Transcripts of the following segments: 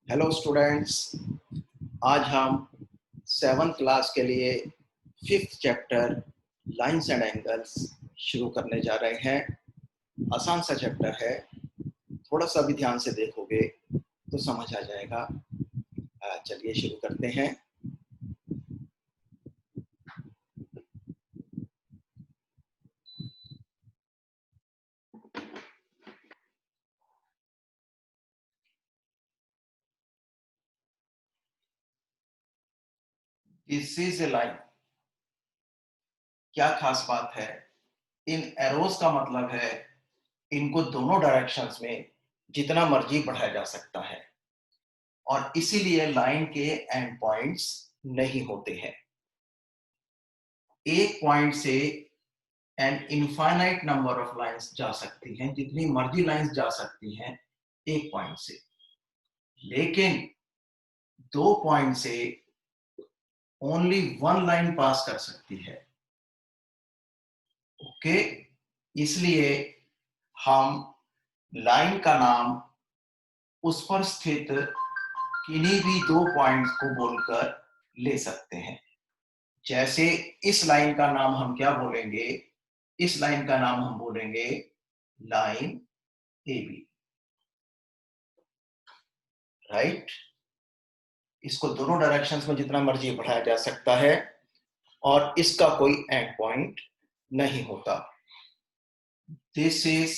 Hello students, आज हम 7th class के लिए 5th chapter lines and angles शुरू करने जा रहे हैं। आसान सा चैप्टर है, थोड़ा सा भी ध्यान से देखोगे तो समझ आ जाएगा। चलिए शुरू करते हैं। This is a line. क्या खास बात है? इन एरोज का मतलब है इनको दोनों डायरेक्शंस में जितना मर्जी बढ़ाया जा सकता है और इसीलिए लाइन के एंड पॉइंट्स नहीं होते हैं। एक पॉइंट से and infinite number of lines जा सकती हैं, जितनी मर्जी लाइंस जा सकती हैं एक पॉइंट से, लेकिन दो पॉइंट से ओनली वन लाइन पास कर सकती है। ओके, इसलिए हम लाइन का नाम उस पर स्थित किन्हीं भी दो पॉइंट्स को बोलकर ले सकते हैं। जैसे इस लाइन का नाम हम क्या बोलेंगे? इस लाइन का नाम हम बोलेंगे लाइन ए बी, राइट। इसको दोनों डायरेक्शंस में जितना मर्जी बढ़ाया जा सकता है और इसका कोई एंड पॉइंट नहीं होता। This is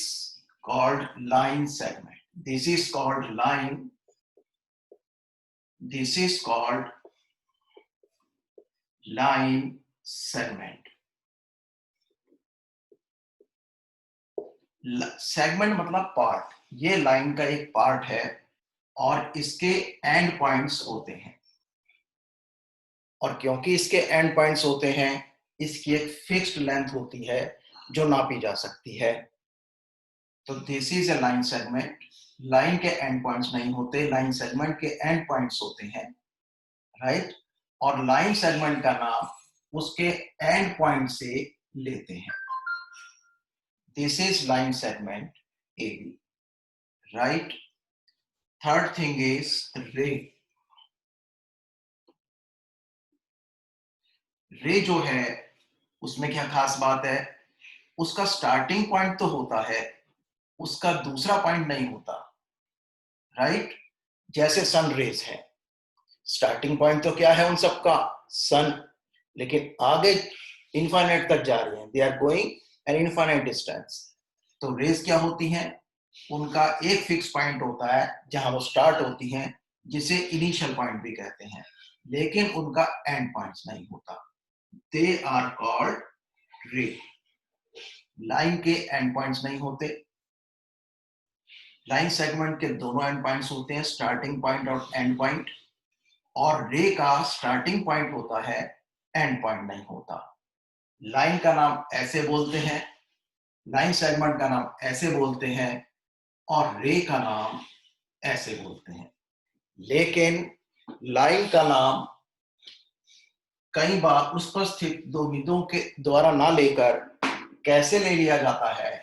called line segment. This is called line. This is called line segment. Segment मतलब पार्ट। ये लाइन का एक पार्ट है और इसके एंड पॉइंट्स होते हैं, और क्योंकि इसके एंड पॉइंट्स होते हैं, इसकी एक फिक्स्ड लेंथ होती है जो नापी जा सकती है। तो this is a line segment. Line के एंड पॉइंट्स नहीं होते, लाइन सेगमेंट के एंड पॉइंट्स होते हैं, राइट। और लाइन सेगमेंट का नाम उसके एंड पॉइंट से लेते हैं। This is line segment A B, right. Third thing is ray. Ray जो है उसमें क्या खास बात है? उसका स्टार्टिंग पॉइंट तो होता है, उसका दूसरा पॉइंट नहीं होता, राइट। जैसे सन रेज है, स्टार्टिंग पॉइंट तो क्या है उन सबका? सन। लेकिन आगे इनफाइनाइट तक जा रही हैं, they are going an infinite distance. तो रेज क्या होती हैं? उनका एक फिक्स पॉइंट होता है जहां वो स्टार्ट होती हैं, जिसे इनिशियल पॉइंट भी कहते हैं, लेकिन उनका एंड पॉइंट्स नहीं होता। They are called ray. Line के एंड पॉइंट्स नहीं होते। लाइन सेगमेंट के दोनों एंड पॉइंट्स होते हैं, स्टार्टिंग पॉइंट और एंड पॉइंट। और रे का स्टार्टिंग पॉइंट होता है, एंड पॉइंट नहीं होता। लाइन का नाम ऐसे बोलते हैं, लाइन सेगमेंट का नाम ऐसे बोलते हैं, और रे का नाम ऐसे बोलते हैं। लेकिन लाइन का नाम कई बार उस पर स्थित दो बिंदुओं के द्वारा ना लेकर कैसे ले लिया जाता है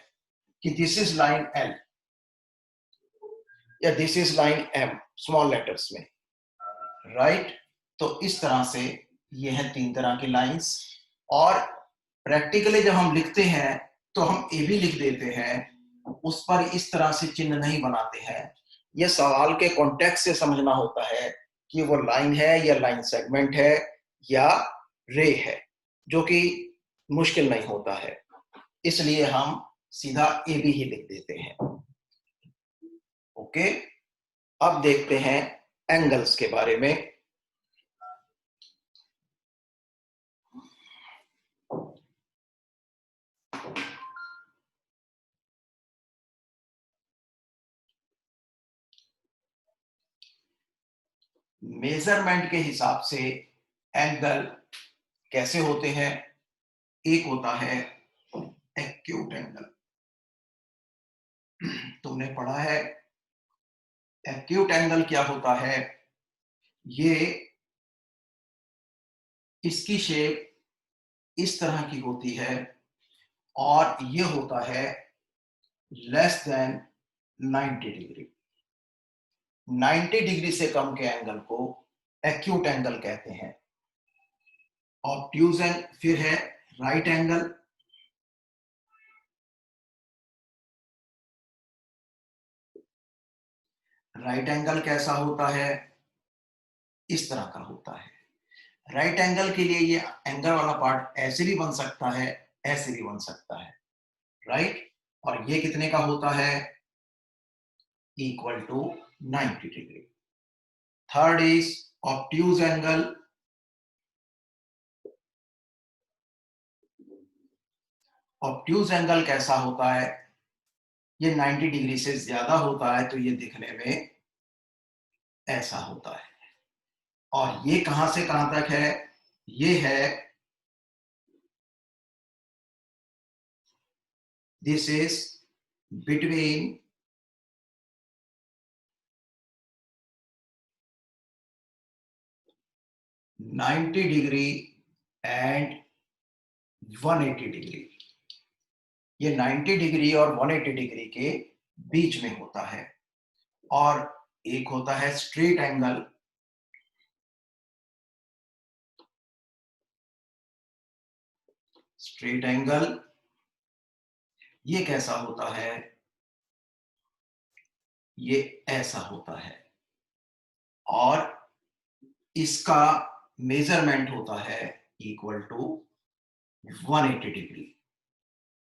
कि दिस इज लाइन एल या this is line M, small letters में, राइट। तो इस तरह से ये है तीन तरह की लाइंस। और प्रैक्टिकली जब हम लिखते हैं तो हम ए भी लिख देते हैं, उस पर इस तरह से चिन्ह नहीं बनाते हैं। यह सवाल के कॉन्टेक्स्ट से समझना होता है कि वो लाइन है या लाइन सेगमेंट है या रे है, जो कि मुश्किल नहीं होता है। इसलिए हम सीधा ए बी ही लिख देते हैं। ओके, अब देखते हैं एंगल्स के बारे में। मेजरमेंट के हिसाब से एंगल कैसे होते हैं? एक होता है एक्यूट एंगल। तुमने पढ़ा है एक्यूट एंगल क्या होता है? ये इसकी शेप इस तरह की होती है और ये होता है लेस देन 90 डिग्री। 90 डिग्री से कम के एंगल को एक्यूट एंगल कहते हैं। ऑब्ट्यूज फिर है राइट एंगल। राइट एंगल कैसा होता है? इस तरह का होता है। राइट एंगल के लिए ये एंगल वाला पार्ट ऐसे भी बन सकता है, ऐसे भी बन सकता है, राइट। और ये कितने का होता है? Equal to 90 degree. Third is obtuse angle. Obtuse angle कैसा होता है? ये 90 डिग्री से ज्यादा होता है तो ये दिखने में ऐसा होता है। और ये कहां से कहां तक है? ये है, this is between 90 degree and 180 degree. ये 90 डिग्री और 180 डिग्री के बीच में होता है। और एक होता है स्ट्रेट एंगल। स्ट्रेट एंगल ये कैसा होता है? ये ऐसा होता है। और इसका मेजरमेंट होता है इक्वल टू 180 डिग्री।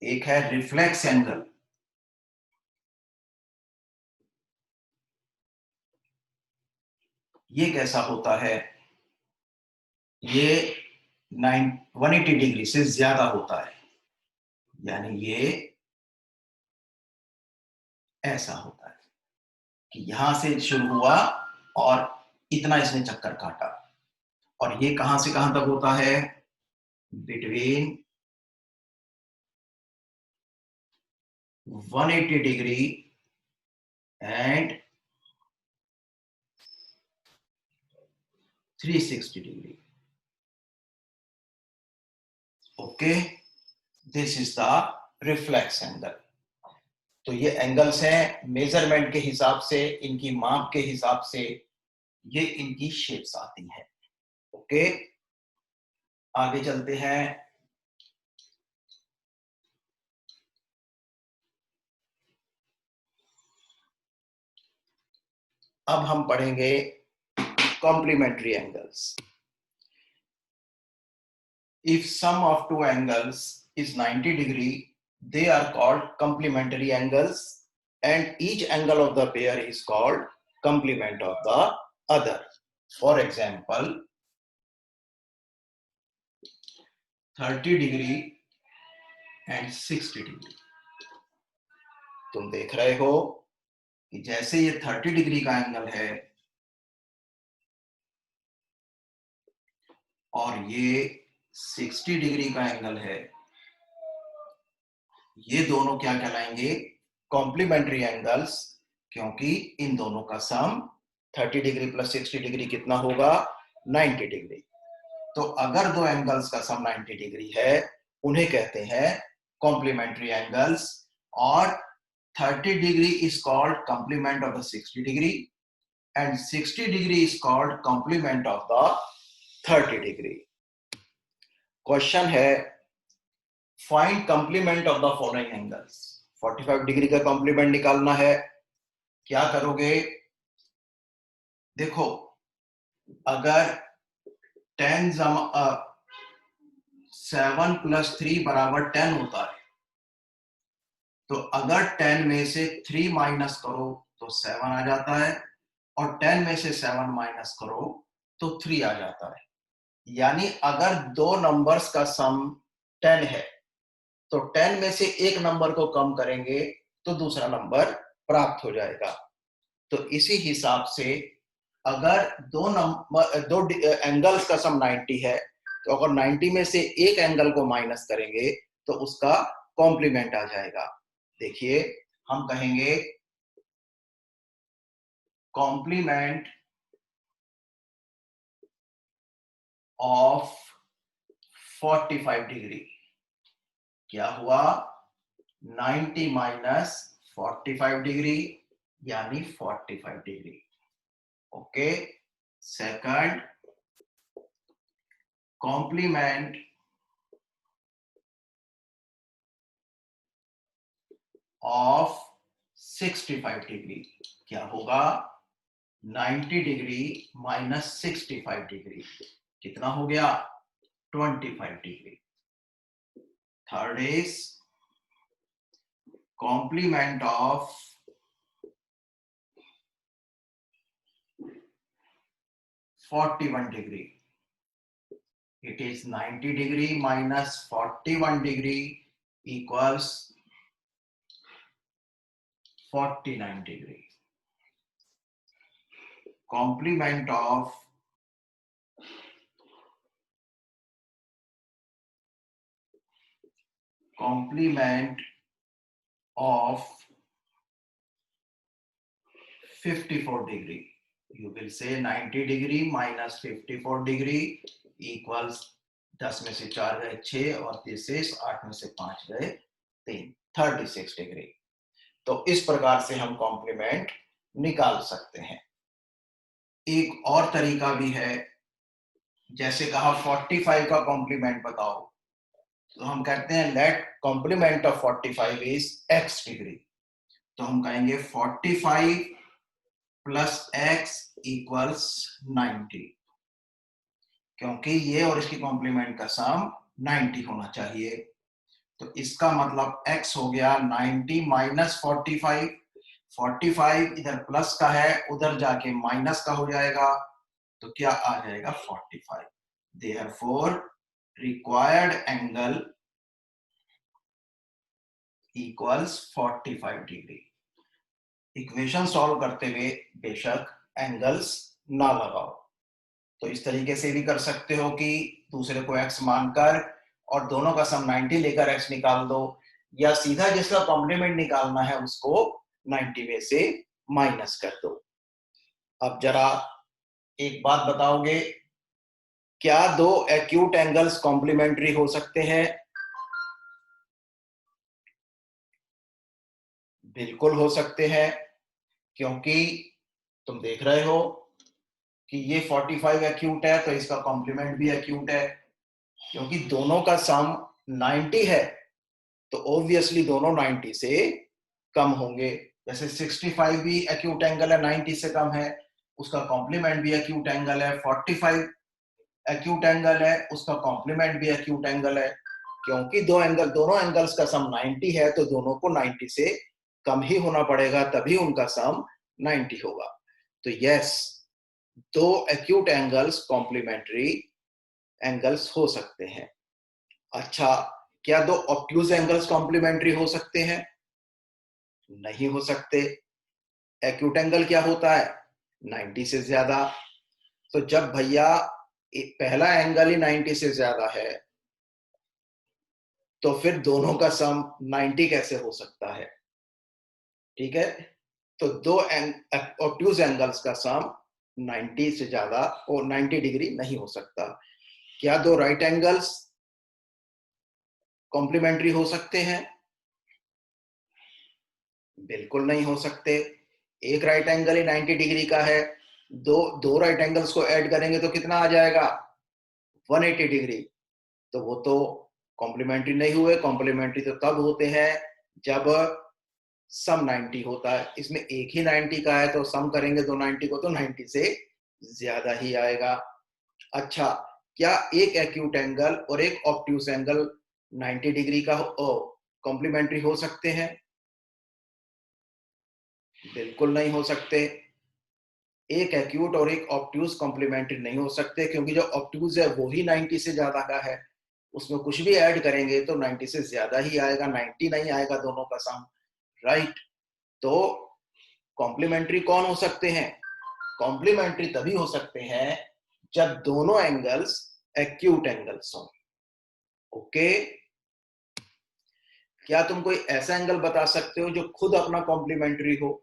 एक है रिफ्लेक्स एंगल। ये कैसा होता है? ये 180 डिग्री से ज्यादा होता है, यानी ये ऐसा होता है कि यहां से शुरू हुआ और इतना इसने चक्कर काटा। और ये कहां से कहां तक होता है? Between 180 degree and 360 degree. Okay, this is the reflex angle. तो ये एंगल्स हैं, मेजरमेंट के हिसाब से, इनकी माप के हिसाब से ये इनकी शेप्स आती हैं। ओके, आगे चलते हैं। अब हम पढ़ेंगे complementary angles. If sum of two angles is 90 degree, they are called complementary angles, and each angle of the pair is called complement of the other. For example, 30 degree and 60 degree. तुम देख रहे हो कि जैसे ये 30 degree का angle है और ये 60 डिग्री का एंगल है, ये दोनों क्या कहलाएंगे? कॉम्प्लीमेंट्री एंगल्स, क्योंकि इन दोनों का सम 30 डिग्री प्लस 60 डिग्री कितना होगा? 90 डिग्री। तो अगर दो एंगल्स का सम 90 डिग्री है उन्हें कहते हैं कॉम्प्लीमेंट्री एंगल्स। और 30 degree is called complement of the 60 degree and 60 degree is called complement of the 30 degree. Question है, find complement of the following angles. 45 degree का कॉम्प्लीमेंट निकालना है। क्या करोगे? देखो, अगर 7 प्लस 3 बराबर 10 होता है, तो अगर 10 में से 3 माइनस करो तो 7 आ जाता है, और 10 में से 7 माइनस करो तो 3 आ जाता है। यानी अगर दो नंबर्स का सम 10 है तो 10 में से एक नंबर को कम करेंगे तो दूसरा नंबर प्राप्त हो जाएगा। तो इसी हिसाब से अगर दो एंगल्स का सम 90 है, तो अगर 90 में से एक एंगल को माइनस करेंगे तो उसका कॉम्प्लीमेंट आ जाएगा। देखिए, हम कहेंगे कॉम्प्लीमेंट ऑफ 45 डिग्री। क्या हुआ? 90 माइनस 45 डिग्री यानी 45 degree. Okay, second complement of 65 degree क्या होगा? 90 डिग्री माइनस 65 डिग्री कितना हो गया? 25 degree. Third is complement of 41 degree, it is 90 degree minus 41 degree equals 49 degree. Complement of complement of 54 degree. You will say 90 degree minus 54 degree equals 10 में से 4 गए 6 और 33 8 में से 5 गए 3 36 डिग्री। तो इस प्रकार से हम कॉम्प्लीमेंट निकाल सकते हैं। एक और तरीका भी है, जैसे कहा 45 का कॉम्प्लीमेंट बताओ, तो हम कहते हैं let complement of 45 is x degree. तो हम कहेंगे 45 प्लस x इक्वल्स 90, क्योंकि ये और इसकी कॉम्प्लीमेंट का सम 90 होना चाहिए। तो इसका मतलब x हो गया 90 माइनस 45, 45 इधर प्लस का है, उधर जाके माइनस का हो जाएगा, तो क्या आ जाएगा 45। Therefore required angle equals 45 degree. Equation solve करते हुए बेशक एंगल्स ना लगाओ, तो इस तरीके से भी कर सकते हो कि दूसरे को x मानकर और दोनों का सम 90 लेकर x निकाल दो, या सीधा जिसका कॉम्प्लीमेंट निकालना है उसको 90 में से माइनस कर दो। अब जरा एक बात बताओगे, क्या दो एक्यूट एंगल्स कॉम्प्लीमेंट्री हो सकते हैं? बिल्कुल हो सकते हैं, क्योंकि तुम देख रहे हो कि ये 45 एक्यूट है तो इसका कॉम्प्लीमेंट भी एक्यूट है, क्योंकि दोनों का सम 90 है तो ऑब्वियसली दोनों 90 से कम होंगे। जैसे 65 भी एक्यूट एंगल है, 90 से कम है, उसका कॉम्प्लीमेंट भी एक्यूट एंगल है। 45 एक्यूट एंगल है, उसका कॉम्प्लीमेंट भी एक्यूट एंगल है, क्योंकि दोनों एंगल्स का सम 90 है तो दोनों को 90 से कम ही होना पड़ेगा, तभी उनका सम 90 होगा। तो यस, दो एक्यूट एंगल्स कॉम्प्लीमेंट्री एंगल्स हो सकते हैं। अच्छा, क्या दो ऑब्ट्यूज एंगल्स कॉम्प्लीमेंट्री हो सकते हैं? नहीं हो सकते। एक्यूट एंगल क्या होता है? 90 से ज्यादा। तो जब भैया पहला एंगल ही 90 से ज्यादा है तो फिर दोनों का सम 90 कैसे हो सकता है? ठीक है, तो दो ऑब्ट्यूज एंगल्स का सम 90 से ज्यादा और 90 डिग्री नहीं हो सकता। क्या दो राइट एंगल्स कॉम्प्लीमेंट्री हो सकते हैं? बिल्कुल नहीं हो सकते। एक राइट एंगल ही 90 डिग्री का है, दो दो राइट एंगल्स को ऐड करेंगे तो कितना आ जाएगा? 180 डिग्री। तो वो तो कॉम्प्लीमेंट्री नहीं हुए। कॉम्प्लीमेंट्री तो तब होते हैं जब सम 90 होता है। इसमें एक ही 90 का है तो सम करेंगे दो 90 को तो 90 से ज्यादा ही आएगा। अच्छा, क्या एक एक्यूट एंगल और एक ऑब्ट्यूज एंगल 90 डिग्री का कॉम्प्लीमेंट्री हो सकते हैं? बिल्कुल नहीं हो सकते। एक एक्यूट और एक ऑब्ट्यूज कॉम्प्लीमेंट्री नहीं हो सकते, क्योंकि जो ऑब्ट्यूज है वो ही 90 से ज्यादा का है, उसमें कुछ भी ऐड करेंगे तो 90 से ज्यादा ही आएगा, 90 नहीं आएगा दोनों का सम, राइट। तो कॉम्प्लीमेंट्री कौन हो सकते हैं? कॉम्प्लीमेंट्री तभी हो सकते हैं जब दोनों एंगल्स एक्यूट एंगल्स हों। ओके, क्या तुम कोई ऐसा एंगल बता सकते हो जो खुद अपना कॉम्प्लीमेंट्री हो?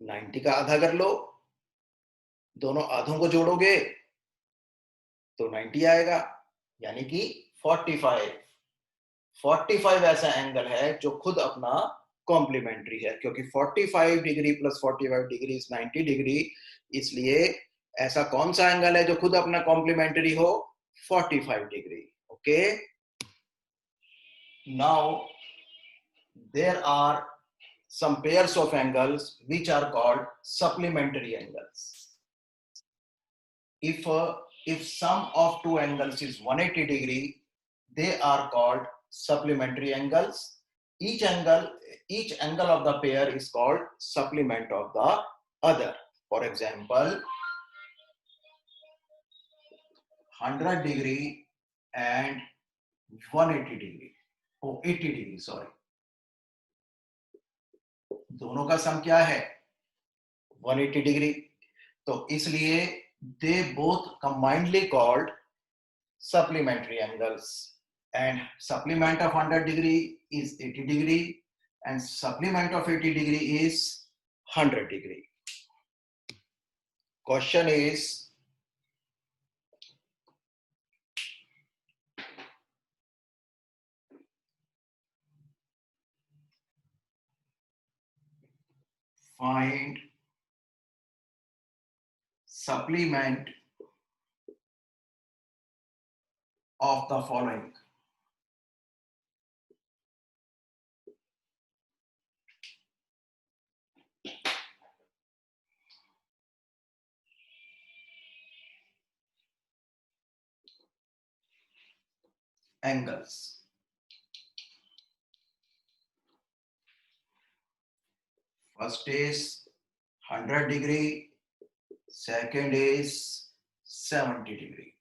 नाइन्टी का आधा कर लो, दोनों आधों को जोड़ोगे तो 90 आएगा, यानी कि 45 ऐसा एंगल है जो खुद अपना कॉम्प्लीमेंट्री है, क्योंकि 45 degree plus 45 degree is 90 degree, इसलिए ऐसा कौन सा एंगल है जो खुद अपना कॉम्प्लीमेंट्री हो? 45 degree. Okay, now there are some pairs of angles which are called supplementary angles. If sum of two angles is 180 degree, they are called supplementary angles. Each angle of the pair is called supplement of the other. For example, 100 degree and 180 degree, 80 degree, sorry, दोनों का सम क्या है? 180 degree. तो इसलिए they both combinedly called supplementary angles, and supplement of 100 degree is 80 degree and supplement of 80 degree is 100 degree. Question is, find supplement of the following. Angles. First is 100 degree, second is 70 degree.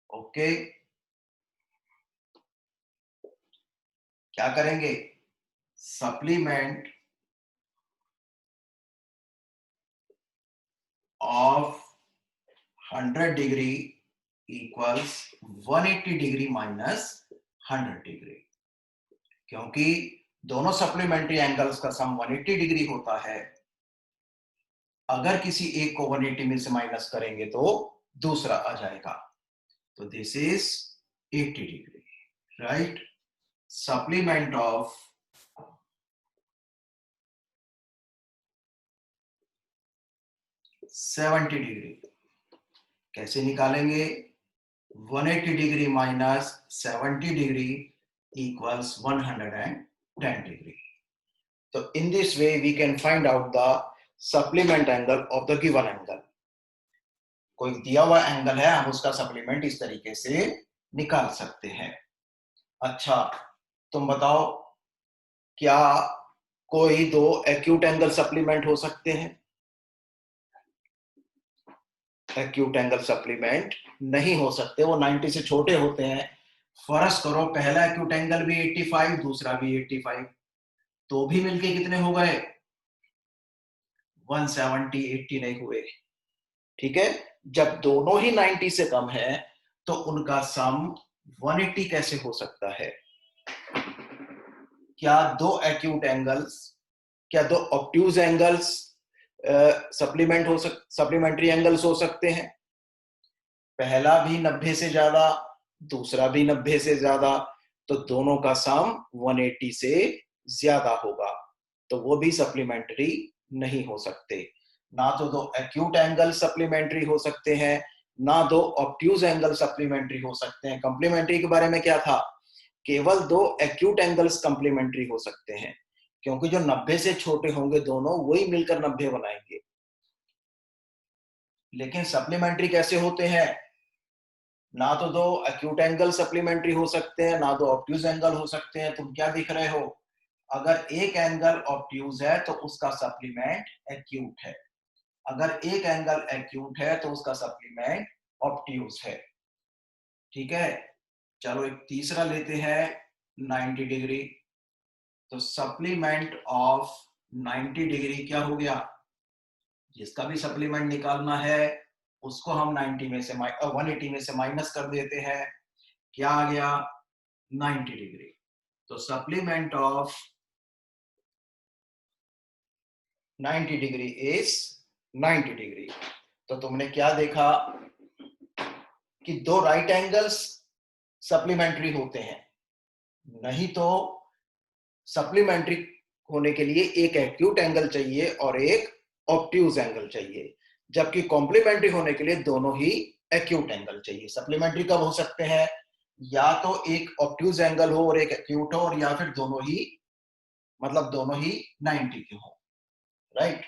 Okay, क्या करेंगे? Supplement of 100 degree equals 180 degree minus 100 degree, क्योंकि दोनों supplementary angles का सम 180 degree होता है। अगर किसी एक को 180 में से माइनस करेंगे तो दूसरा आ जाएगा, तो this is 80 degree, right? Supplement of 70 degree कैसे निकालेंगे? 180 degree minus 70 degree equals 110 degree. So in this way we can find out the supplement angle of the given angle. कोई दिया हुआ एंगल है, हम उसका सप्लीमेंट इस तरीके से निकाल सकते हैं। अच्छा, तुम बताओ, क्या कोई दो एक्यूट एंगल सप्लीमेंट हो सकते हैं? एक्यूट एंगल सप्लीमेंट नहीं हो सकते, वो 90 से छोटे होते हैं। फर्ज करो पहला एक्यूट एंगल भी 85, दूसरा भी 85, तो भी मिलके कितने हो गए? 170, 80 नहीं हुए। ठीक है, जब दोनों ही 90 से कम है तो उनका सम 180 कैसे हो सकता है? क्या दो एक्यूट एंगल्स, क्या दो ऑब्ट्यूज एंगल्स सप्लीमेंट्री एंगल्स हो सकते हैं? पहला भी 90 से ज्यादा, दूसरा भी 90 से ज्यादा, तो दोनों का सम 180 से ज्यादा होगा, तो वो भी सप्लीमेंट्री नहीं हो सकते। ना तो दो एक्यूट एंगल सप्लीमेंट्री हो सकते हैं, ना दो ऑब्ट्यूज एंगल सप्लीमेंट्री हो सकते हैं। कंप्लीमेंट्री के बारे में क्या था? केवल दो एक्यूट एंगल्स कंप्लीमेंट्री हो सकते हैं, क्योंकि जो 90 से छोटे होंगे दोनों, वही मिलकर 90 बनाएंगे। लेकिन सप्लीमेंट्री कैसे होते हैं? ना तो दो एक्यूट एंगल सप्लीमेंट्री हो सकते हैं, ना दो ऑब्ट्यूज एंगल हो सकते हैं। तुम क्या दिख रहे हो? अगर एक एंगल ऑब्ट्यूज है तो उसका सप्लीमेंट एक्यूट है, अगर एक एंगल एक्यूट है तो उसका सप्लीमेंट ऑब्ट्यूज है। ठीक है, चलो एक तीसरा लेते हैं, 90 डिग्री। तो सप्लीमेंट ऑफ 90 डिग्री क्या हो गया? जिसका भी सप्लीमेंट निकालना है उसको हम 90 में से 180 में से माइनस कर देते हैं। क्या आ गया? 90 डिग्री। तो supplement of 90 degree is 90 degree. तो तुमने क्या देखा कि दो राइट एंगल्स सप्लीमेंट्री होते हैं, नहीं तो सप्लीमेंट्री होने के लिए एक एक्यूट एंगल चाहिए और एक ऑब्ट्यूज एंगल चाहिए, जबकि कॉम्प्लीमेंट्री होने के लिए दोनों ही एक्यूट एंगल चाहिए। सप्लीमेंट्री कब हो सकते हैं? या तो एक ऑब्ट्यूज एंगल हो और एक एक्यूट हो, और या फिर दोनों ही, मतलब दोनों ही 90 के हो, राइट।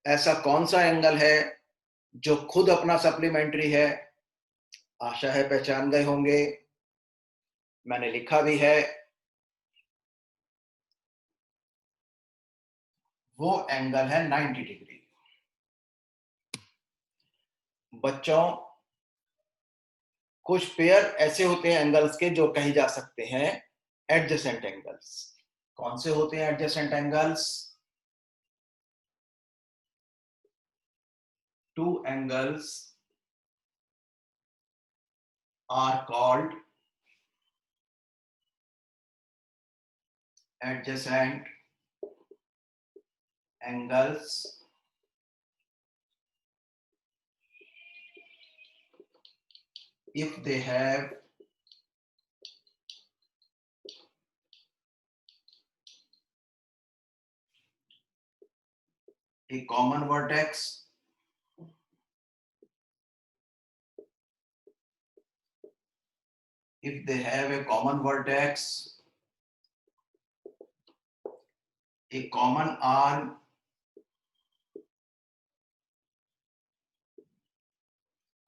ऐसा कौन सा एंगल है जो खुद अपना सप्लीमेंट्री है? आशा है पहचान गए होंगे, मैंने लिखा भी है। वो एंगल है 90 डिग्री। बच्चों, कुछ पेयर ऐसे होते हैं एंगल्स के जो कहे जा सकते हैं एडजेसेंट एंगल्स। कौन से होते हैं adjacent angles? Two angles are called adjacent angles if they have a common vertex if they have a common vertex, a common arm,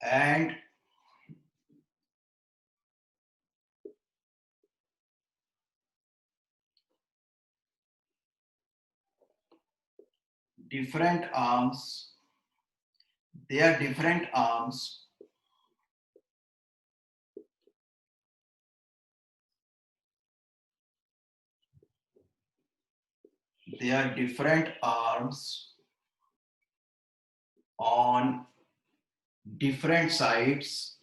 and different arms, they are different arms they are different arms on different sides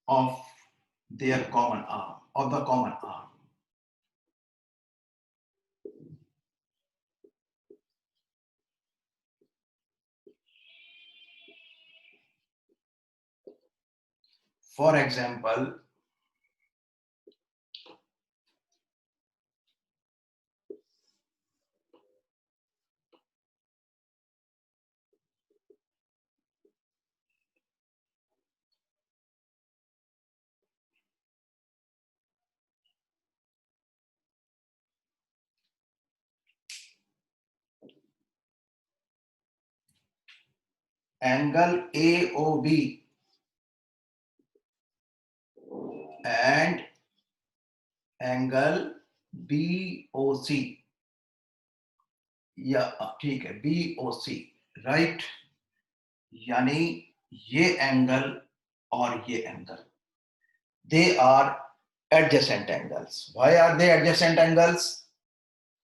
of their common arm, of the common arm. For example, angle AOB and angle BOC, या ठीक है BOC, right. यानी ये angle और ये angle, they are adjacent angles. Why are they adjacent angles?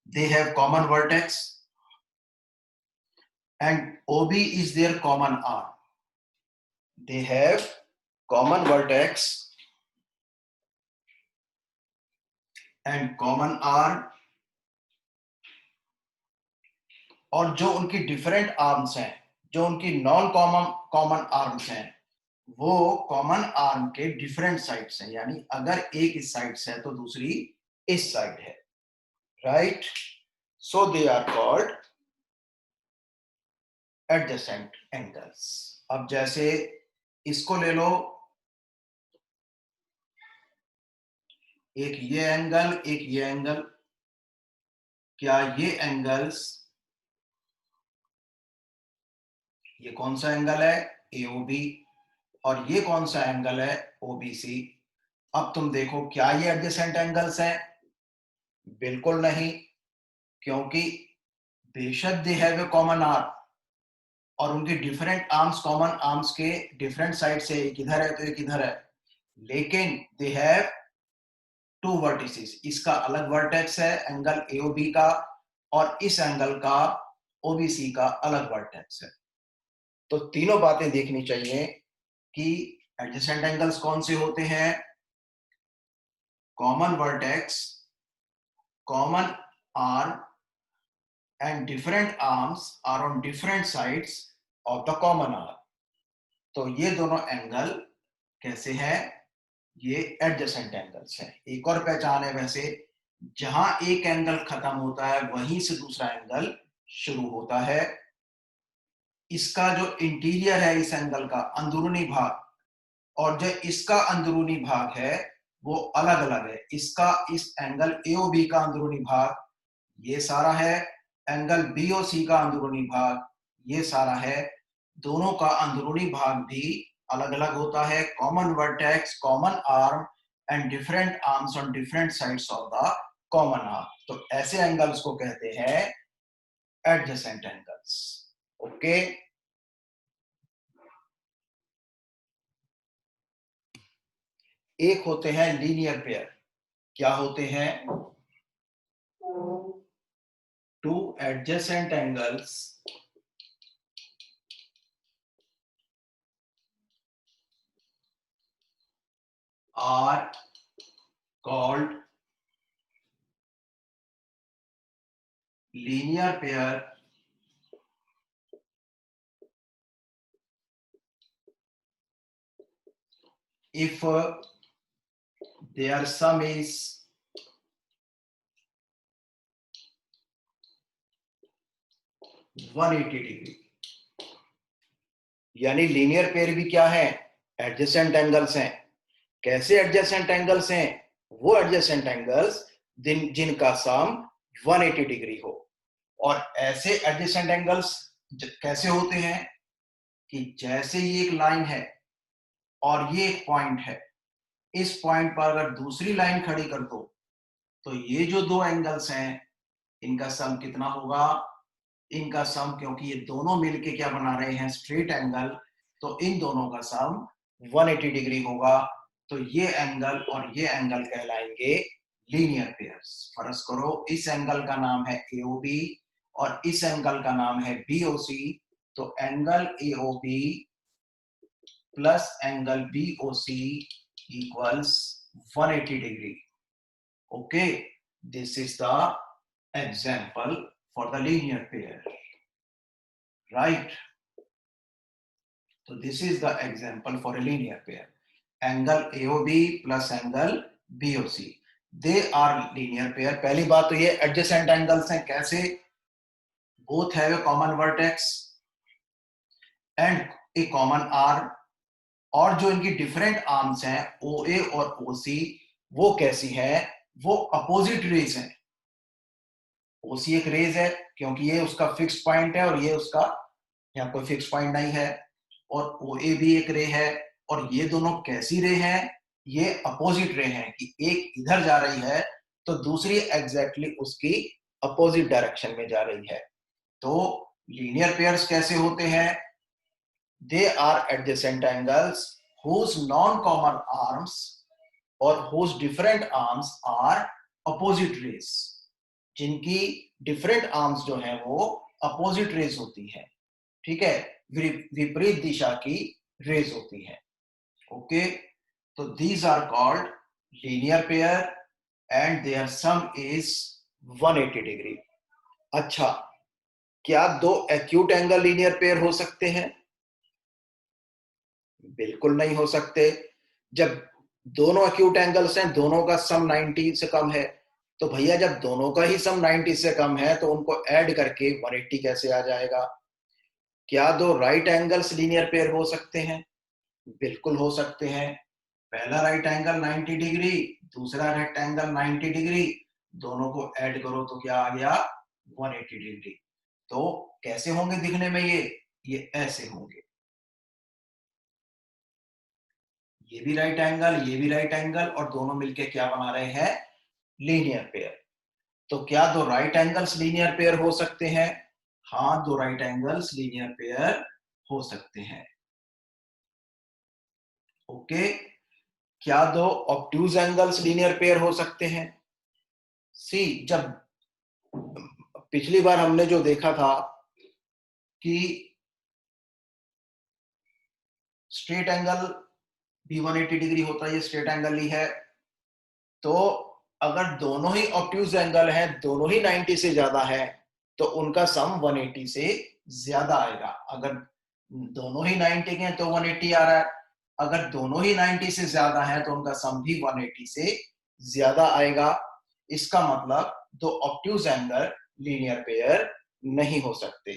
They have common vertex and OB is their common arm. They have common vertex and common arm, और जो उनकी डिफरेंट आर्म्स हैं, जो उनकी नॉन कॉमन आर्म्स हैं, वो common arm के different sides हैं। यानी अगर एक इस साइड से है तो दूसरी इस साइड है, right. So they are called adjacent angles. अब जैसे इसको ले लो, एक ये एंगल, एक ये एंगल। क्या ये एंगल्स, ये कौन सा एंगल है? AOB। और ये कौन सा एंगल है? OBC। अब तुम देखो, क्या ये एडजेसेंट एंगल्स हैं? बिल्कुल नहीं, क्योंकि बेशक they have a common arm और उनके डिफरेंट आर्म्स, कॉमन आर्म्स के डिफरेंट साइड से, एक इधर है तो एक इधर है, लेकिन दे हैव टू वर्टिसेस। इसका अलग वर्टेक्स है एंगल AOB का, और इस एंगल का, OBC का, अलग वर्टेक्स है। तो तीनों बातें देखनी चाहिए कि एडजेसेंट एंगल्स कौन से होते हैं? Common vertex, common arm and different arms are on different sides of the common arm. तो ये दोनों एंगल कैसे हैं? ये एडजेसेंट एंगल्स हैं। एक और पहचान है वैसे, जहां एक एंगल खत्म होता है वहीं से दूसरा एंगल शुरू होता है। इसका जो इंटीरियर है इस एंगल का अंदरूनी भाग, और जो इसका अंदरूनी भाग है वो अलग अलग है। इसका इस एंगल एओबी का अंदरूनी भाग ये सारा है, एंगल बीओसी का अंदरूनी भाग ये सारा है। दोनों का अंदरूनी भाग भी अलग अलग होता है। Common vertex, common arm and different arms on different sides of the common arm. तो ऐसे एंगल्स को कहते हैं एडजेसेंट एंगल्स। ओके, एक होते हैं लीनियर पेयर। क्या होते हैं? Two adjacent angles are called linear pair if their sum is 180 degree. यानी लीनियर पेयर भी क्या है? एडजेसेंट एंगल्स हैं। कैसे एडजेसेंट एंगल्स हैं? वो एडजेसेंट एंगल्स जिनका सम 180 डिग्री हो। और ऐसे एडजेसेंट एंगल्स कैसे होते हैं कि जैसे ये एक लाइन है और ये एक पॉइंट है, इस पॉइंट पर अगर दूसरी लाइन खड़ी कर दो तो ये जो दो एंगल्स हैं इनका सम कितना होगा? इनका सम, क्योंकि ये दोनों मिलके क्या बना रहे हैं? स्ट्रेट एंगल, तो इन दोनों का सम 180 डिग्री होगा। तो ये एंगल और ये एंगल कहलाएंगे लीनियर पेयर्स। फर्ज करो इस एंगल का नाम है एओबी और इस एंगल का नाम है बीओसी। तो angle AOB plus angle BOC equals 180 degree. Okay, this is the example for the linear pair, right? So this is the example for a linear pair. Angle AOB plus angle BOC, they are linear pair. पहली बात तो ये adjacent angles हैं। कैसे? Both have a common vertex and a common arm। और जो इनकी different arms हैं OA और OC, वो कैसी है? वो opposite rays हैं। OC एक रेज है क्योंकि ये उसका फिक्स पॉइंट है और ये उसका यहाँ कोई फिक्स पॉइंट नहीं है। और OA भी एक रे है। और ये दोनों कैसी रे हैं? ये अपोजिट रे हैं कि एक इधर जा रही है तो दूसरी एग्जैक्टली उसकी अपोजिट डायरेक्शन में जा रही है। तो लीनियर पेयर्स कैसे होते हैं? They are adjacent angles whose non-common arms or whose different arms are opposite rays। जिनकी डिफरेंट आर्म्स जो हैं वो अपोजिट रेज होती हैं। ठीक है, विपरीत दिशा की रेज होती हैं। ओके, तो these are called linear pair and their sum is 180 degree. अच्छा, क्या दो एक्यूट एंगल लीनियर पेयर हो सकते हैं? बिल्कुल नहीं हो सकते। जब दोनों एक्यूट एंगल्स हैं, दोनों का सम 90 से कम है, तो भैया जब दोनों का ही सम 90 से कम है तो उनको ऐड करके 180 कैसे आ जाएगा? क्या दो राइट एंगल्स लीनियर पेयर हो सकते हैं? बिल्कुल हो सकते हैं। पहला राइट एंगल 90 डिग्री, दूसरा राइट एंगल 90 डिग्री, दोनों को ऐड करो तो क्या आ गया? 180 डिग्री। तो कैसे होंगे दिखने में? ये ऐसे होंगे। ये भी राइट एंगल, ये भी राइट एंगल, और दोनों मिलके क्या बना रहे हैं? Linear pair. तो क्या दो राइट एंगल्स लीनियर पेयर हो सकते हैं? हाँ, दो राइट एंगल्स लीनियर पेयर हो सकते हैं। ओके, क्या दो ऑब्ट्यूज एंगल्स लीनियर पेयर हो सकते हैं? सी, जब पिछली बार हमने जो देखा था कि स्ट्रेट एंगल भी 180 डिग्री होता है, ये स्ट्रेट एंगल ही है। तो अगर दोनों ही ऑब्ट्यूज एंगल हैं, दोनों ही 90 से ज्यादा है, तो उनका सम 180 से ज्यादा आएगा। अगर दोनों ही 90 के हैं तो 180 आ रहा है, अगर दोनों ही 90 से ज्यादा है तो उनका सम भी 180 से ज्यादा आएगा। इसका मतलब दो ऑब्ट्यूज एंगल लीनियर पेयर नहीं हो सकते।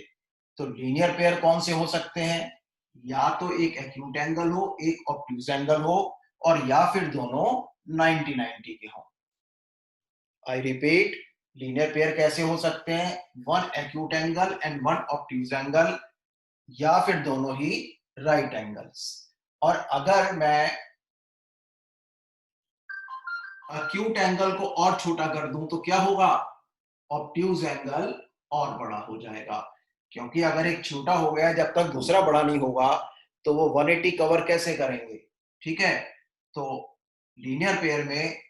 तो लीनियर पेयर कौन से हो सकते हैं? या तो एक एक्यूट एंगल हो, एक ऑब्ट्यूज एंगल हो, और या फिर दोनों 90-90 के हों। आई रिपीट, लीनियर पेयर कैसे हो सकते हैं? One acute angle and one obtuse angle, या फिर दोनों ही राइट एंगल्स। और अगर मैं एक्यूट एंगल को और छोटा कर दूं तो क्या होगा? ऑब्ट्यूज एंगल और बड़ा हो जाएगा, क्योंकि अगर एक छोटा हो गया जब तक दूसरा बड़ा नहीं होगा तो वो 180 कवर कैसे करेंगे? ठीक है, तो लीनियर पेयर में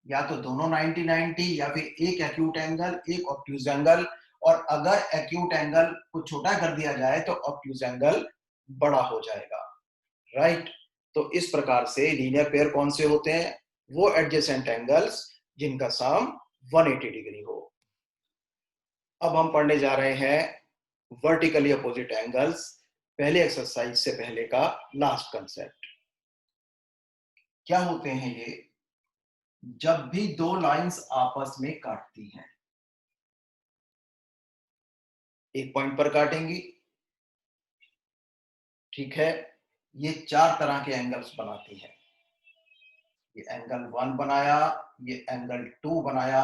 या तो दोनों 90-90 या फिर एक एक्यूट एंगल एक ऑब्ट्यूज एंगल, और अगर एक्यूट एंगल को छोटा कर दिया जाए तो ऑब्ट्यूज एंगल बड़ा हो जाएगा। राइट, तो इस प्रकार से लीनियर पेयर कौन से होते हैं? वो एडजेसेंट एंगल्स जिनका सम 180 डिग्री हो। अब हम पढ़ने जा रहे हैं वर्टिकली अपोजिट एंगल्स, पहले एक्सरसाइज से पहले का लास्ट कंसेप्ट। क्या होते हैं ये? जब भी दो लाइंस आपस में काटती हैं, एक पॉइंट पर काटेंगी, ठीक है, ये चार तरह के एंगल्स बनाती हैं। ये एंगल 1 बनाया, ये एंगल 2 बनाया,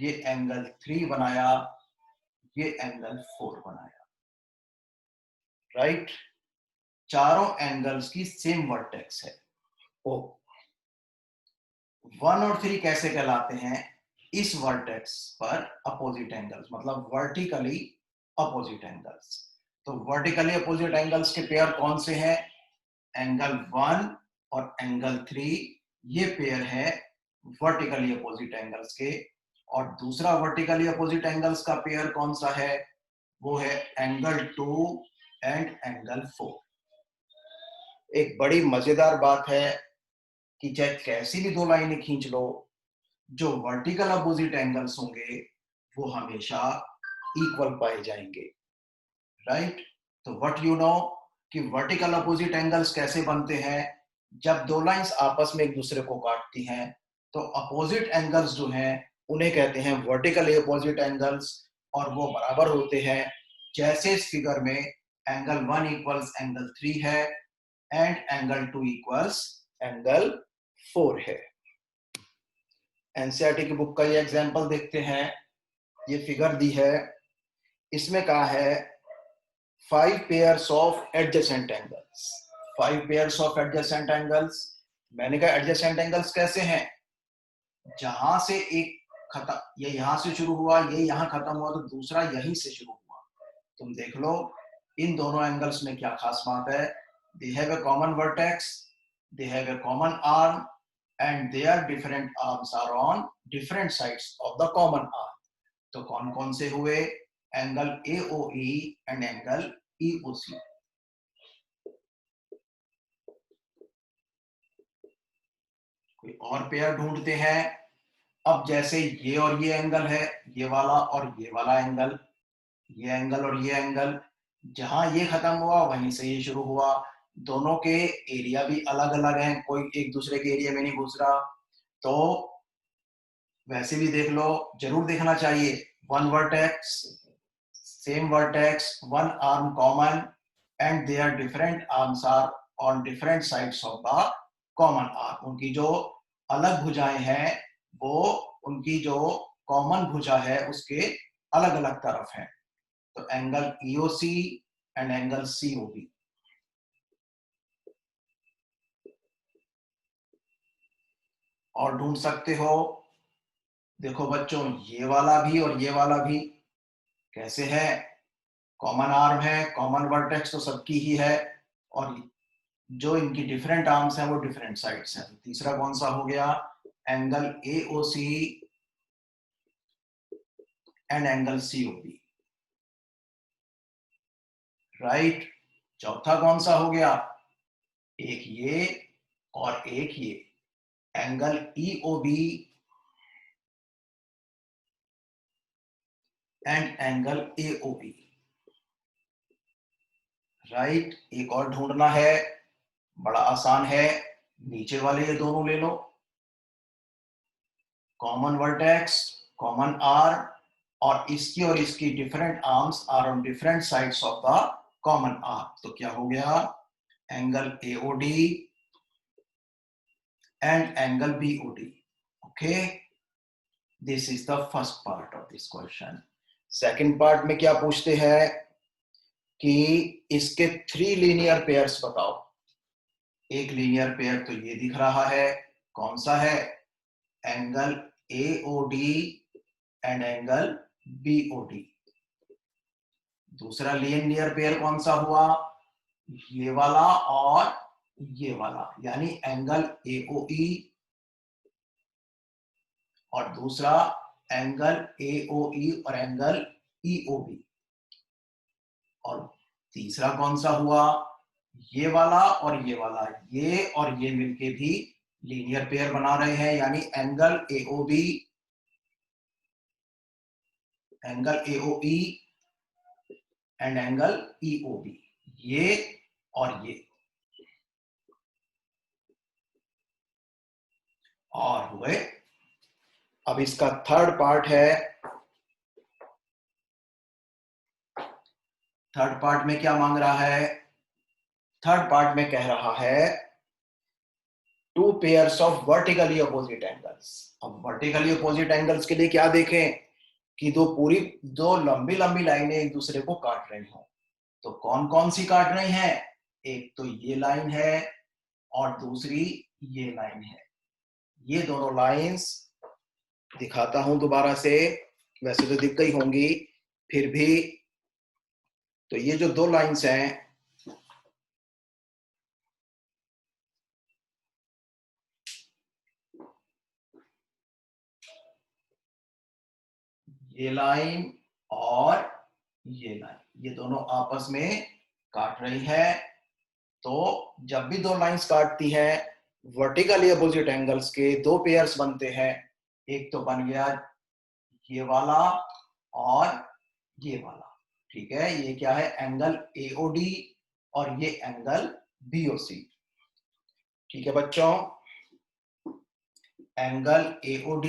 ये एंगल 3 बनाया, ये एंगल 4 बनाया। राइट, चारों एंगल्स की सेम वर्टेक्स है। ओ, 1 और 3 कैसे कहलाते हैं? इस वर्टेक्स पर अपोजिट एंगल्स, मतलब वर्टिकली अपोजिट एंगल्स। तो वर्टिकली अपोजिट एंगल्स के पेयर कौन से हैं? एंगल 1 और एंगल 3, ये पेयर है वर्टिकली अपोजिट एंगल्स के। और दूसरा वर्टिकली अपोजिट एंगल्स का पेयर कौन सा है? वो है एंगल 2 एंड एंगल 4। एक बड़ी मजेदार बात है कि चाहे कैसी भी दो लाइनें खींच लो, जो वर्टिकल अपोजिट एंगल्स होंगे वो हमेशा इक्वल पाए जाएंगे। राइट, तो व्हाट यू नो कि वर्टिकल अपोजिट एंगल्स कैसे बनते हैं? जब दो लाइंस आपस में एक दूसरे को काटती हैं तो अपोजिट एंगल्स जो हैं उन्हें कहते हैं वर्टिकली अपोजिट एंगल्स, और वो बराबर होते हैं जैसे इस फिगर में एंगल 1 इक्वल्स एंगल 3 है एंड एंगल 2 इक्वल्स एंगल 4 है। एनसीईआरटी की बुक का ये एग्जांपल देखते हैं। ये फिगर दी है, इसमें कहा है 5 pairs of adjacent angles। 5 pairs of adjacent angles। मैंने कहा एडजेसेंट एंगल्स कैसे हैं? जहां से एक खत्म, ये यहां से शुरू हुआ, ये यहां खत्म हुआ, तो दूसरा यहीं से शुरू हुआ। तुम देख लो इन दोनों एंगल्स में क्या खास बात है? They have a common vertex, they have a common arm, and their different arms are on different sides of the common arm। तो कौन कौन से हुए? Angle AOE and angle EOC। कोई और पेयर ढूंढते हैं। अब जैसे ये और ये एंगल है, ये वाला और ये वाला एंगल, ये एंगल और ये एंगल, जहां ये खत्म हुआ वहीं से ये शुरू हुआ। दोनों के एरिया भी अलग अलग हैं, कोई एक दूसरे के एरिया में नहीं घुस रहा। तो वैसे भी देख लो, जरूर देखना चाहिए। One vertex, same vertex, one arm common, and their different arms are on different sides of the common arm. उनकी जो अलग भुजाएं हैं वो उनकी जो कॉमन भुजा है उसके अलग अलग तरफ है। तो angle EOC and angle COB। और ढूंढ सकते हो, देखो बच्चों, ये वाला भी और ये वाला भी कैसे है? कॉमन आर्म है, कॉमन वर्टेक्स तो सबकी ही है, और जो इनकी डिफरेंट आर्म्स हैं वो डिफरेंट साइड्स हैं। तो तीसरा कौन सा हो गया? Angle AOC and angle COB। Right, चौथा कौन सा हो गया? एक ये और एक ये, angle EOB and angle AOE, right. एक और ढूंढना है, बड़ा आसान है, नीचे वाले ये दोनों ले लो, कॉमन वर्टेक्स, कॉमन आर्म, और इसकी different arms are on different sides of the common arm. तो क्या हो गया, angle AOD and angle BOD। Okay, this is the first part of this question. Second part में क्या पूछते हैं कि इसके 3 लीनियर पेयर्स बताओ। एक लीनियर पेयर तो ये दिख रहा है, कौन सा है, angle AOD and angle BOD। दूसरा लीनियर पेयर कौन सा हुआ, ये वाला और ये वाला, यानी एंगल AOE और दूसरा एंगल AOE और एंगल EOB। और तीसरा कौन सा हुआ, ये वाला और ये वाला, ये और ये मिलके भी लीनियर पेयर बना रहे हैं, यानी angle AOB, angle AOE and angle EOB, ये और ये। और हुए, अब इसका थर्ड पार्ट है। थर्ड पार्ट में क्या मांग रहा है, थर्ड पार्ट में कह रहा है 2 pairs of vertically opposite angles. अब वर्टिकली अपोजिट एंगल्स के लिए क्या देखें कि दो लंबी लंबी लाइनें एक दूसरे को काट रही हो। तो कौन कौन सी काट रही हैं, एक तो ये लाइन है और दूसरी ये लाइन है। ये दोनों लाइंस दिखाता हूं दोबारा से, वैसे तो दिख गई होंगी फिर भी। तो ये जो दो लाइंस हैं, ये लाइन और ये लाइन, ये दोनों आपस में काट रही है। तो जब भी दो लाइंस काटती है, वर्टिकली अपोजिट एंगल्स के दो पेयर्स बनते हैं। एक तो बन गया ये वाला और ये वाला, ठीक है। ये क्या है, एंगल AOD और ये एंगल BOC। ठीक है बच्चों, angle AOD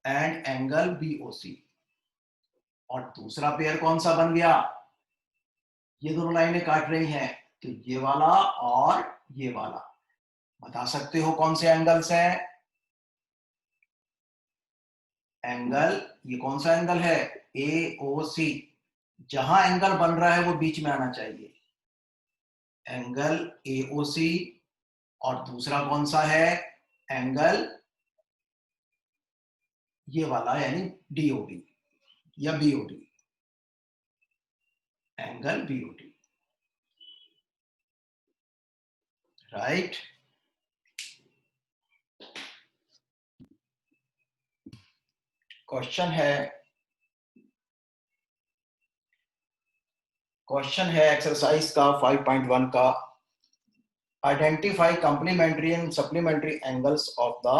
and angle BOC। और दूसरा पेयर कौन सा बन गया, ये दोनों लाइनें काट रही हैं, तो ये वाला और ये वाला। बता सकते हो कौन से एंगल्स हैं, एंगल, ये कौन सा एंगल है, AOC। जहां एंगल बन रहा है वो बीच में आना चाहिए, एंगल AOC। और दूसरा कौन सा है, एंगल ये वाला, यानी DOD या BOD, angle BOD, right. Question है, एक्सरसाइज का 5.1 का, identify complementary and supplementary angles of the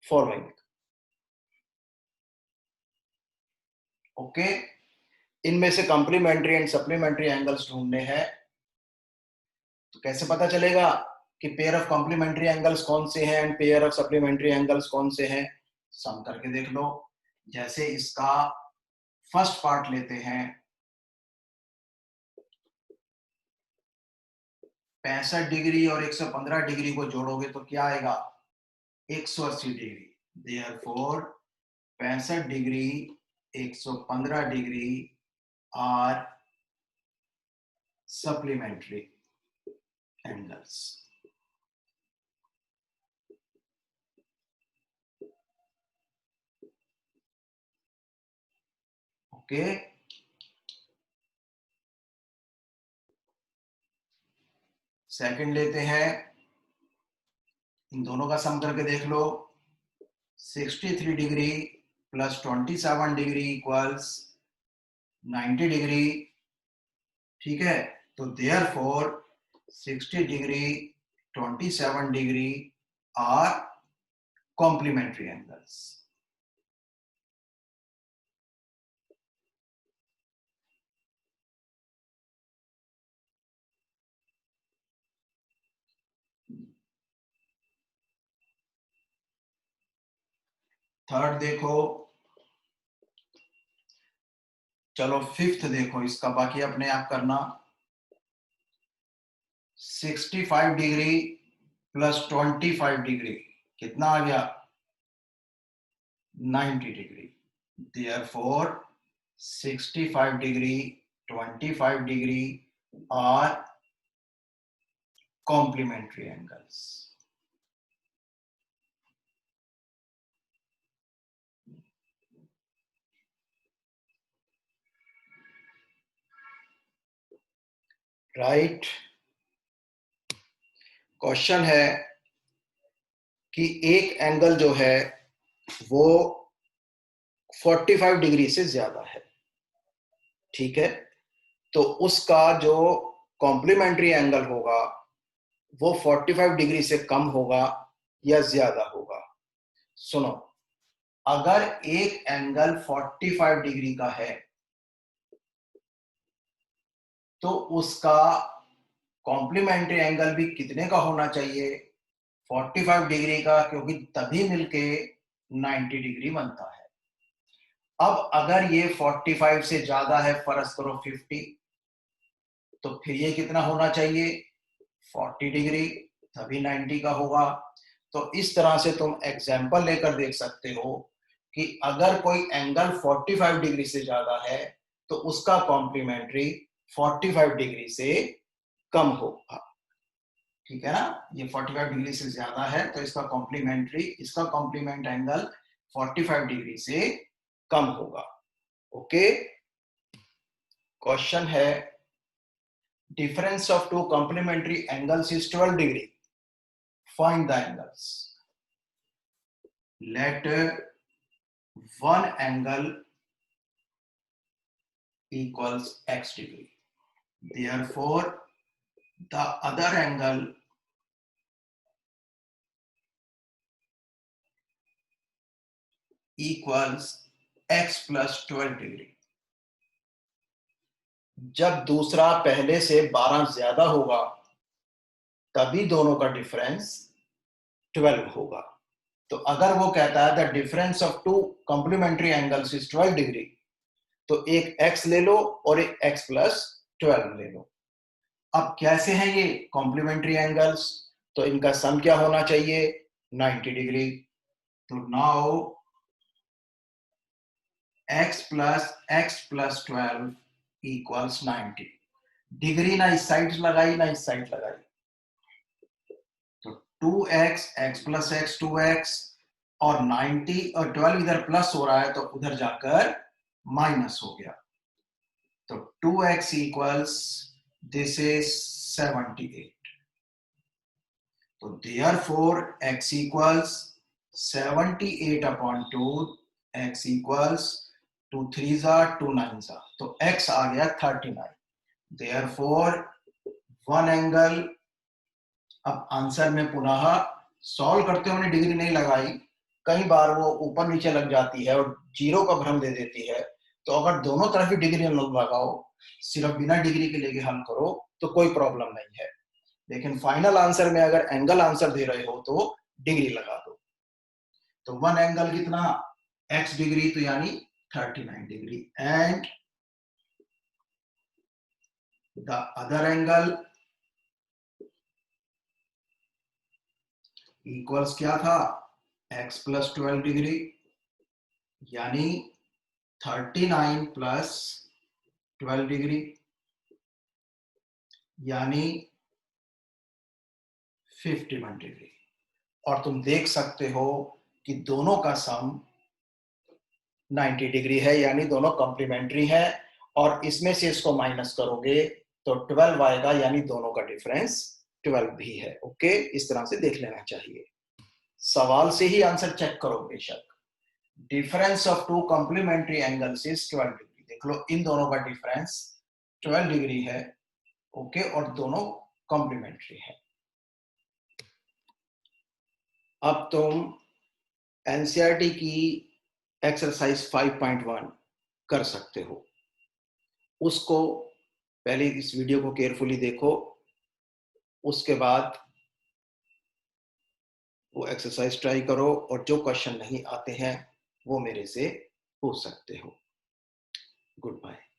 following. Okay, इनमें से कंप्लीमेंट्री एंड सप्लीमेंट्री एंगल्स ढूंढने हैं। तो कैसे पता चलेगा कि पेयर ऑफ कंप्लीमेंट्री एंगल्स कौन से हैं and pair of supplementary angles कौन से हैं, सम करके देख लो। जैसे इसका फर्स्ट पार्ट लेते हैं, 65 डिग्री और 115 डिग्री को जोड़ोगे तो क्या आएगा, 180 degree. Therefore 65 degree 115 degree are supplementary angles. Okay, second लेते हैं, इन दोनों का सम करके देख लो, 63 degree plus 27 degree equals 90 degree. ठीक है, तो therefore 60 degree 27 degree are complementary angles. Third देखो, चलो फिफ्थ देखो, इसका बाकी अपने आप करना। 65 डिग्री प्लस 25 डिग्री कितना आ गया? 90 degree. Therefore 65 degree 25 degree are complementary angles. Right. Question है कि एक एंगल जो है वो 45 डिग्री से ज्यादा है, ठीक है, तो उसका जो कॉम्प्लीमेंट्री एंगल होगा वो 45 डिग्री से कम होगा या ज्यादा होगा। सुनो, अगर एक एंगल 45 डिग्री का है तो उसका कॉम्प्लीमेंट्री एंगल भी कितने का होना चाहिए? 45 डिग्री का, क्योंकि तभी मिलके 90 डिग्री बनता है। अब अगर ये 45 से ज्यादा है, फर्ज करो 50, तो फिर ये कितना होना चाहिए? 40 डिग्री, तभी 90 का होगा। तो इस तरह से तुम एग्जाम्पल लेकर देख सकते हो कि अगर कोई एंगल 45 डिग्री से ज्यादा है तो उसका कॉम्प्लीमेंट्री 45 डिग्री से कम होगा, ठीक है ना। ये 45 डिग्री से ज्यादा है तो इसका कॉम्प्लीमेंट एंगल 45 डिग्री से कम होगा। ओके। क्वेश्चन है, difference of two complementary angles is 12 degree, find the angles. Let one angle equals x degree, therefore the other angle equals x plus 12 degree. जब दूसरा पहले से 12 ज्यादा होगा तभी दोनों का डिफरेंस 12 होगा। तो अगर वो कहता है the difference of two complementary angles is 12 degree, तो एक x ले लो और एक x प्लस 12 ले लो। अब कैसे हैं ये कॉम्प्लीमेंट्री एंगल्स? तो इनका सम क्या होना चाहिए? 90 डिग्री। तो now x plus 12 equals 90 degree. ना इस साइड लगाई ना इस साइड लगाई, तो 2x x plus x 2x और 90 और 12 इधर प्लस हो रहा है तो उधर जाकर माइनस हो गया। तो 2x equals दिस इज 78। तो therefore x equals 78 upon 2, x equals 2 3s are 2 9s are, तो x आ गया 39। therefore one angle। अब आंसर में पुनः सॉल्व करते हुए डिग्री नहीं लगाई, कई बार वो ऊपर नीचे लग जाती है और जीरो का भ्रम दे देती है। तो अगर दोनों तरफ ही डिग्री लगाओ, सिर्फ बिना डिग्री के लेके हल करो तो कोई प्रॉब्लम नहीं है, लेकिन फाइनल आंसर में अगर एंगल आंसर दे रहे हो तो डिग्री लगा दो। तो वन एंगल कितना? x डिग्री, तो यानी 39 degree, and the other angle equals क्या था? x प्लस 12 डिग्री, यानी 39 प्लस 12 डिग्री, यानी 51 डिग्री। और तुम देख सकते हो कि दोनों का सम 90 डिग्री है, यानी दोनों कॉम्प्लीमेंट्री है। और इसमें से इसको माइनस करोगे तो 12 आएगा, यानी दोनों का डिफरेंस 12 भी है। ओके, इस तरह से देख लेना चाहिए। सवाल से ही आंसर चेक करो बेशक। Difference of two complementary angles is 12 degree. देख लो, इन दोनों का डिफरेंस 12 डिग्री है। ओके, और दोनों कॉम्प्लीमेंट्री है। अब तुम एनसीईआरटी की एक्सरसाइज 5.1 कर सकते हो। उसको पहले इस वीडियो को केयरफुली देखो, उसके बाद वो एक्सरसाइज ट्राई करो, और जो क्वेश्चन नहीं आते हैं वो मेरे से पूछ सकते हो। Good bye.